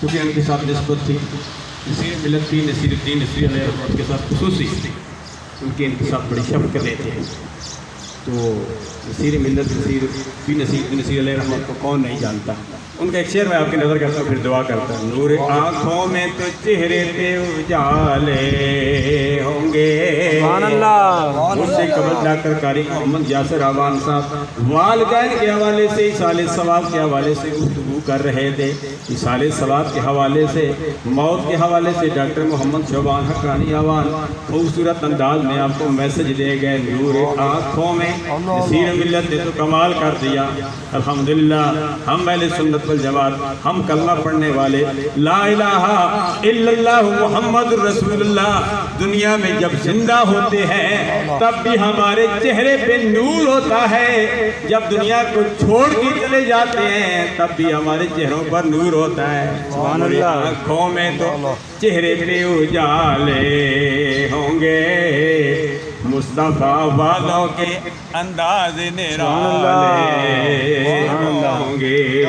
کیونکہ ان کے ساتھ نسبت تھی، نصیر ملت تھی، نصیر الدین نصری علیہ الرحمۃ کے ساتھ خصوصی ان کے ساتھ بڑی شفقتیں تھے۔ تو نصیر ملت نصیر علیہ الرحمۃ کو کون نہیں جانتا؟ ان کا ایک شعر میں آپ کی نظر کرتا ہوں، پھر دعا کرتا ہوں۔ نور آنکھوں میں تو چہرے پہ اجالے ہوں گے، سبحان اللہ۔ مجھ سے قبل جا کر قاری محمد یاسر آوان صاحب والدین کے حوالے سے ایصال ثواب کے حوالے سے گفتگو کر رہے تھے۔ ایصال ثواب کے حوالے سے، موت کے حوالے سے ڈاکٹر محمد شعبان حقانی آوان خوبصورت انداز میں آپ کو میسج دے گئے۔ نور آنکھوں میں نصیر ملت نے تو کمال کر دیا۔ الحمدللہ ہم اہل سنت والجماعت، ہم کلمہ پڑھنے والے، لا الہ الا اللہ محمد رسول اللہ، دنیا میں جب زندہ ہوتے ہیں تب بھی ہمارے چہرے پہ نور ہوتا ہے، جب دنیا کو چھوڑ کے چلے جاتے ہیں تب بھی ہمارے چہروں پر نور ہوتا ہے۔ سبحان اللہ۔ آنکھوں میں تو چہرے پہ اجالے ہوں گے، مصطفیٰ والوں کے انداز نرالے ہوں گے۔